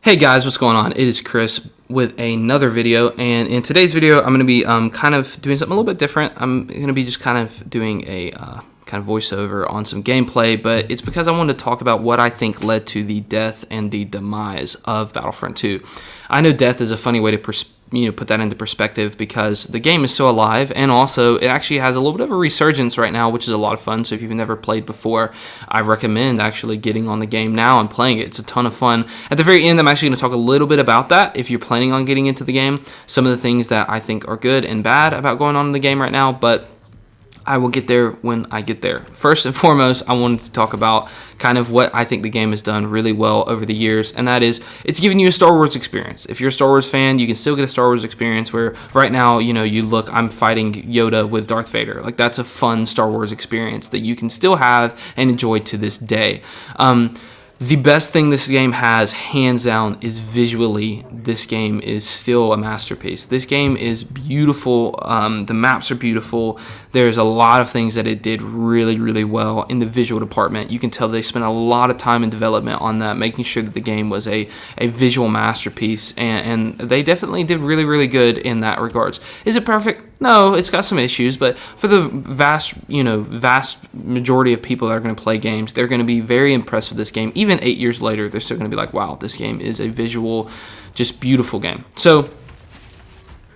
Hey guys, what's going on? It is Chris with another video, and in today's video I'm going to be kind of doing something a little bit different. I'm going to be just kind of doing a kind of voiceover on some gameplay, but it's because I wanted to talk about what I think led to the death and the demise of Battlefront 2. I know death is a funny way to put that into perspective because the game is still alive, and also it actually has a little bit of a resurgence right now, which is a lot of fun. So if you've never played before, I recommend actually getting on the game now and playing it. It's a ton of fun. At the very end, I'm actually going to talk a little bit about that if you're planning on getting into the game, some of the things that I think are good and bad about going on in the game right now, but I will get there when I get there. First and foremost, I wanted to talk about kind of what I think the game has done really well over the years, and that is it's giving you a Star Wars experience. If you're a Star Wars fan, you can still get a Star Wars experience where right now, I'm fighting Yoda with Darth Vader. Like, that's a fun Star Wars experience that you can still have and enjoy to this day. The best thing this game has, hands down, is visually. This game is still a masterpiece. This game is beautiful. The maps are beautiful. There's a lot of things that it did really, really well in the visual department. You can tell they spent a lot of time in development on that, making sure that the game was a visual masterpiece, and they definitely did really, really good in that regards. Is it perfect? No, it's got some issues, but for the vast majority of people that are going to play games, they're going to be very impressed with this game. Even 8 years later, they're still going to be like, wow, this game is a visual, just beautiful game. So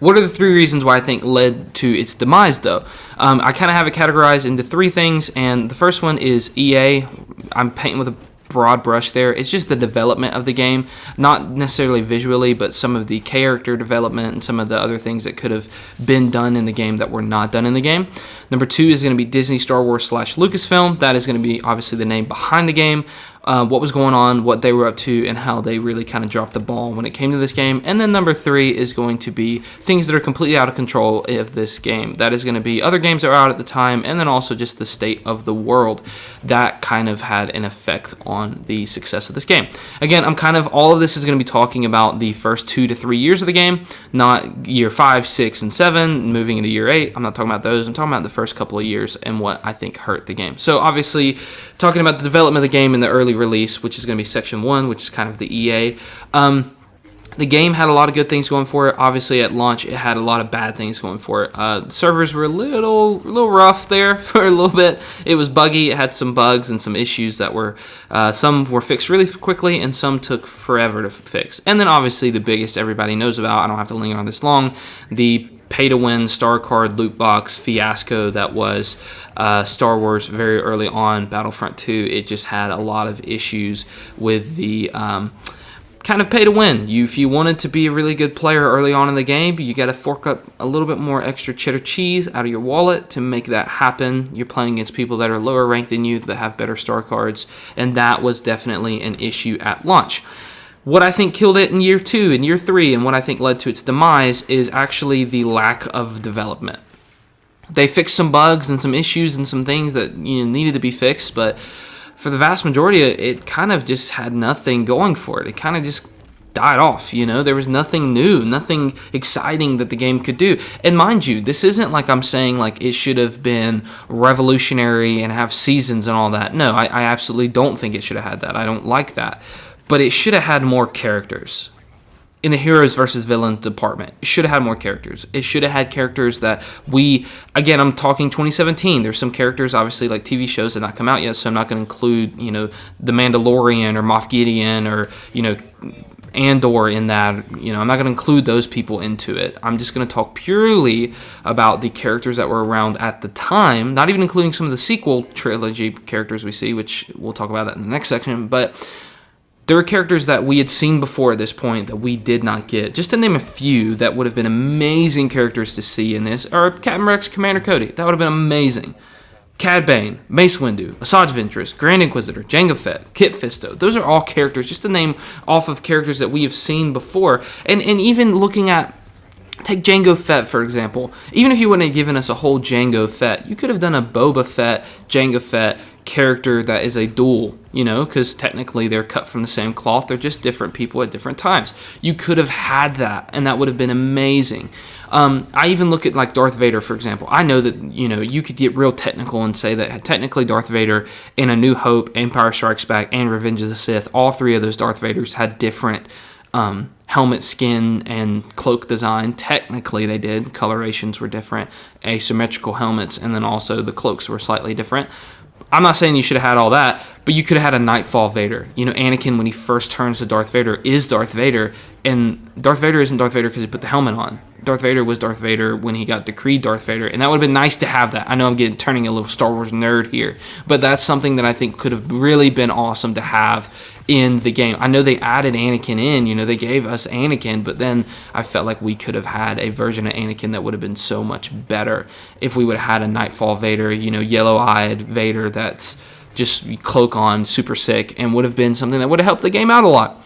what are the three reasons why I think led to its demise, though? I kind of have it categorized into three things, and the first one is EA. I'm painting with a broad brush there. It's just the development of the game, not necessarily visually, but some of the character development and some of the other things that could have been done in the game that were not done in the game. Number two is going to be Disney, Star Wars / Lucasfilm. That is going to be obviously the name behind the game. What was going on, what they were up to, and how they really kind of dropped the ball when it came to this game. And then number three is going to be things that are completely out of control of this game. That is going to be other games that were out at the time, and then also just the state of the world that kind of had an effect on the success of this game. Again, all of this is going to be talking about the first 2 to 3 years of the game, not year 5, 6, and 7, moving into year 8. I'm not talking about those. I'm talking about the first couple of years and what I think hurt the game. So obviously, talking about the development of the game in the early release, which is going to be section 1, which is kind of the EA. The game had a lot of good things going for it. Obviously, at launch, it had a lot of bad things going for it. The servers were a little rough there for a little bit. It was buggy. It had some bugs and some issues that were, some were fixed really quickly, and some took forever to fix. And then, obviously, the biggest everybody knows about, I don't have to linger on this long, the pay-to-win star card loot box fiasco that was Star Wars very early on, Battlefront 2. It just had a lot of issues with the kind of pay-to-win. If you wanted to be a really good player early on in the game, you got to fork up a little bit more extra cheddar cheese out of your wallet to make that happen. You're playing against people that are lower ranked than you, that have better star cards, and that was definitely an issue at launch. What I think killed it in year 2 and year 3, and what I think led to its demise, is actually the lack of development. They fixed some bugs and some issues and some things that needed to be fixed, but for the vast majority, it kind of just had nothing going for it. It kind of just died off. There was nothing new, nothing exciting that the game could do. And mind you, this isn't like I'm saying like it should have been revolutionary and have seasons and all that. No, I absolutely don't think it should have had that. I don't like that. But it should have had more characters. In the heroes versus villains department, it should have had more characters. It should have had characters that again, I'm talking 2017. There's some characters, obviously, like TV shows that not come out yet, so I'm not going to include, The Mandalorian or Moff Gideon or, Andor in that. I'm not going to include those people into it. I'm just going to talk purely about the characters that were around at the time, not even including some of the sequel trilogy characters we see, which we'll talk about that in the next section, but there were characters that we had seen before at this point that we did not get. Just to name a few that would have been amazing characters to see in this are Captain Rex, Commander Cody. That would have been amazing. Cad Bane, Mace Windu, Asajj Ventress, Grand Inquisitor, Jango Fett, Kit Fisto. Those are all characters, just to name off of characters that we have seen before. And even looking at, take Jango Fett, for example. Even if you wouldn't have given us a whole Jango Fett, you could have done a Boba Fett, Jango Fett character that is a duel, because technically they're cut from the same cloth. They're just different people at different times. You could have had that, and that would have been amazing. I even look at like Darth Vader, for example. I know that, you could get real technical and say that technically Darth Vader in A New Hope, Empire Strikes Back, and Revenge of the Sith, all three of those Darth Vaders had different helmet skin and cloak design. Technically they did. Colorations were different, asymmetrical helmets, and then also the cloaks were slightly different. I'm not saying you should have had all that, but you could have had a Nightfall Vader. You know, Anakin, when he first turns to Darth Vader, is Darth Vader, and Darth Vader isn't Darth Vader because he put the helmet on. Darth Vader was Darth Vader when he got decreed Darth Vader, and that would have been nice to have that. I know I'm turning a little Star Wars nerd here, but that's something that I think could have really been awesome to have in the game. I know they added Anakin in, you know, they gave us Anakin, but then I felt like we could have had a version of Anakin that would have been so much better if we would have had a Nightfall Vader, you know, yellow-eyed Vader that's just cloak on, super sick, and would have been something that would have helped the game out a lot.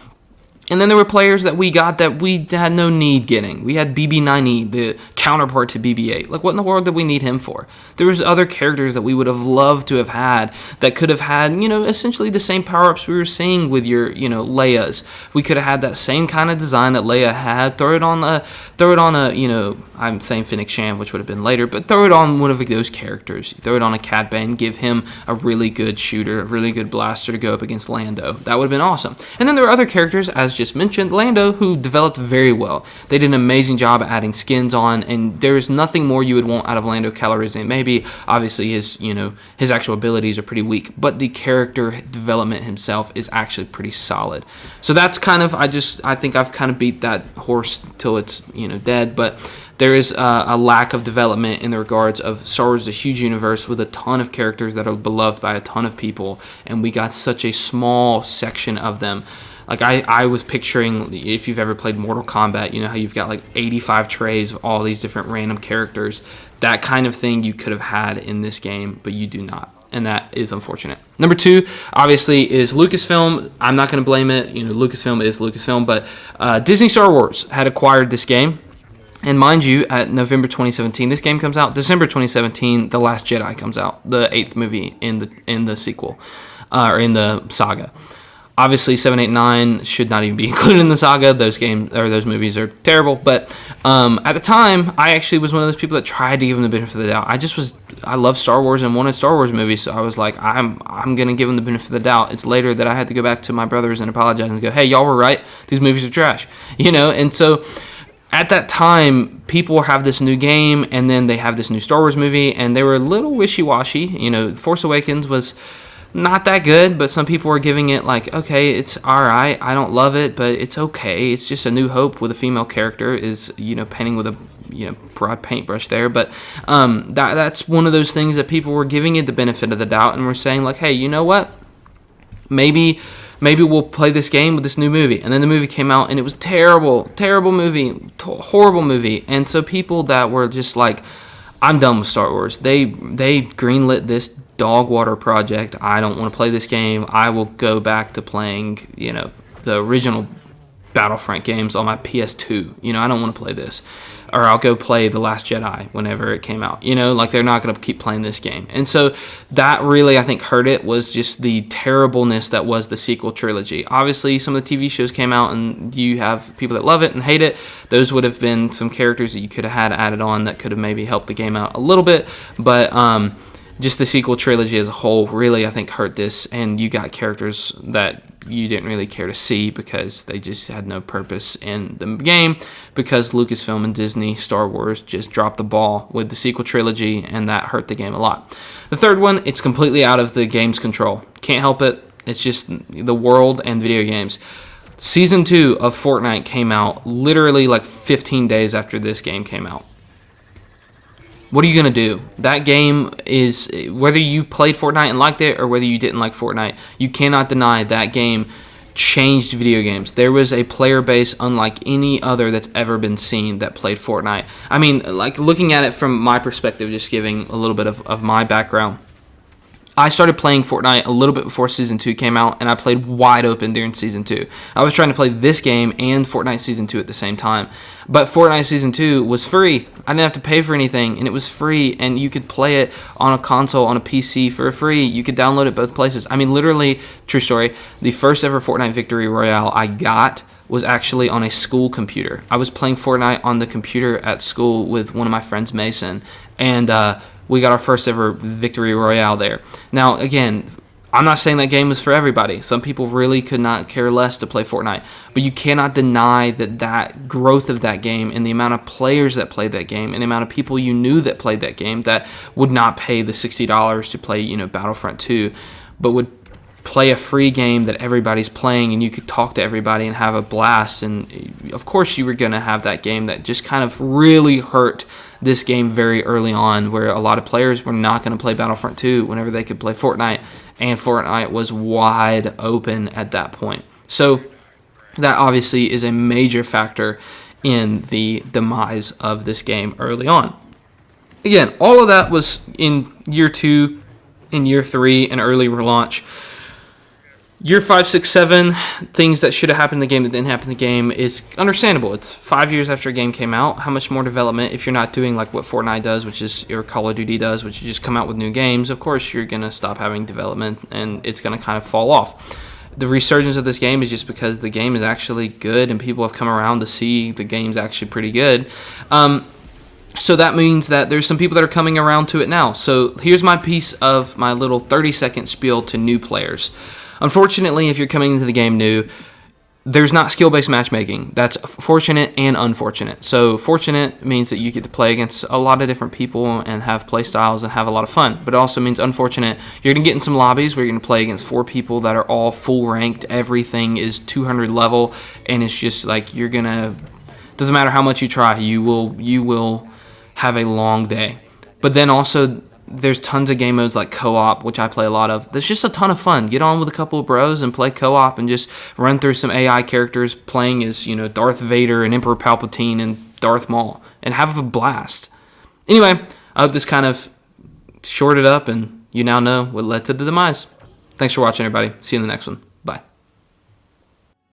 And then there were players that we got that we had no need getting. We had BB-9E, the counterpart to BB-8. Like, what in the world did we need him for? There was other characters that we would have loved to have had that could have had, you know, essentially the same power-ups we were seeing with your, you know, Leia's. We could have had that same kind of design that Leia had. Throw it on a, you know, I'm saying Fennec Shand, which would have been later, but throw it on one of those characters. Throw it on a Cad Bane, give him a really good shooter, a really good blaster to go up against Lando. That would have been awesome. And then there were other characters, as just mentioned, Lando, who developed very well. They did an amazing job at adding skins on, and there's nothing more you would want out of Lando Calrissian. Maybe, obviously, his actual abilities are pretty weak, but the character development himself is actually pretty solid. So that's kind of, I think I've kind of beat that horse till it's, you know, dead, but there is a lack of development in the regards of Star Wars is a huge universe with a ton of characters that are beloved by a ton of people, and we got such a small section of them. Like, I was picturing, if you've ever played Mortal Kombat, you know how you've got like 85 trays of all these different random characters. That kind of thing you could have had in this game, but you do not. And that is unfortunate. Number 2, obviously, is Lucasfilm. I'm not going to blame it. You know, Lucasfilm is Lucasfilm, but Disney Star Wars had acquired this game. And mind you, at November 2017, this game comes out. December 2017, The Last Jedi comes out, the 8th movie in the sequel, or in the saga. Obviously, 7, 8, 9 should not even be included in the saga. Those movies are terrible. But at the time, I actually was one of those people that tried to give them the benefit of the doubt. I love Star Wars and wanted Star Wars movies, so I was like, I'm gonna give them the benefit of the doubt. It's later that I had to go back to my brothers and apologize and go, hey, y'all were right. These movies are trash, you know. And so at that time, people have this new game, and then they have this new Star Wars movie, and they were a little wishy-washy. You know, Force Awakens was not that good, but some people were giving it like, okay, it's all right. I don't love it, but it's okay. It's just A New Hope with a female character is, you know, painting with a, you know, broad paintbrush there. But that's one of those things that people were giving it the benefit of the doubt and were saying like, hey, you know what? Maybe we'll play this game with this new movie. And then the movie came out and it was terrible movie, horrible movie. And so people that were just like, I'm done with Star Wars. They greenlit this dog water project. I don't want to play this game. I will go back to playing, you know, the original Battlefront games on my PS2. You know, I don't want to play this. Or I'll go play The Last Jedi whenever it came out. You know, like they're not going to keep playing this game. And so that really, I think, hurt it, was just the terribleness that was the sequel trilogy. Obviously, some of the TV shows came out and you have people that love it and hate it. Those would have been some characters that you could have had added on that could have maybe helped the game out a little bit. But just the sequel trilogy as a whole really, I think, hurt this. And you got characters that you didn't really care to see because they just had no purpose in the game, because Lucasfilm and Disney Star Wars just dropped the ball with the sequel trilogy, and that hurt the game a lot. The third one, it's completely out of the game's control. Can't help it. It's just the world and video games. Season 2 of Fortnite came out literally like 15 days after this game came out. What are you going to do? That game is, whether you played Fortnite and liked it or whether you didn't like Fortnite, you cannot deny that game changed video games. There was a player base unlike any other that's ever been seen that played Fortnite. I mean, like, looking at it from my perspective, just giving a little bit of my background, I started playing Fortnite a little bit before Season 2 came out, and I played wide open during Season 2. I was trying to play this game and Fortnite Season 2 at the same time. But Fortnite Season 2 was free. I didn't have to pay for anything, and it was free, and you could play it on a console, on a PC for free. You could download it both places. I mean, literally, true story, the first ever Fortnite Victory Royale I got was actually on a school computer. I was playing Fortnite on the computer at school with one of my friends, Mason, and we got our first ever Victory Royale there. Now, again, I'm not saying that game was for everybody. Some people really could not care less to play Fortnite. But you cannot deny that growth of that game and the amount of players that played that game and the amount of people you knew that played that game that would not pay the $60 to play, Battlefront 2, but would play a free game that everybody's playing and you could talk to everybody and have a blast. And of course you were going to have that game that just kind of really hurt this game very early on, where a lot of players were not going to play Battlefront 2 whenever they could play Fortnite, and Fortnite was wide open at that point. So that obviously is a major factor in the demise of this game early on. Again, all of that was in year 2, in year 3, and early relaunch. Year 5, 6, 7, things that should have happened in the game that didn't happen in the game is understandable. It's 5 years after a game came out. How much more development if you're not doing like what Fortnite does, which is, or Call of Duty does, which is just come out with new games? Of course, you're going to stop having development and it's going to kind of fall off. The resurgence of this game is just because the game is actually good and people have come around to see the game's actually pretty good. So that means that there's some people that are coming around to it now. So here's my piece of my little 30-second spiel to new players. Unfortunately, if you're coming into the game new, there's not skill-based matchmaking. That's fortunate and unfortunate. So fortunate means that you get to play against a lot of different people and have play styles and have a lot of fun. But it also means unfortunate. You're going to get in some lobbies where you're going to play against 4 people that are all full ranked. Everything is 200 level, and it's just like you're going to... Doesn't matter how much you try, you will have a long day. But then also, there's tons of game modes like co-op, which I play a lot of. There's just a ton of fun. Get on with a couple of bros and play co-op and just run through some AI characters playing as, Darth Vader and Emperor Palpatine and Darth Maul and have a blast. Anyway, I hope this kind of shorted up and you now know what led to the demise. Thanks for watching, everybody. See you in the next one.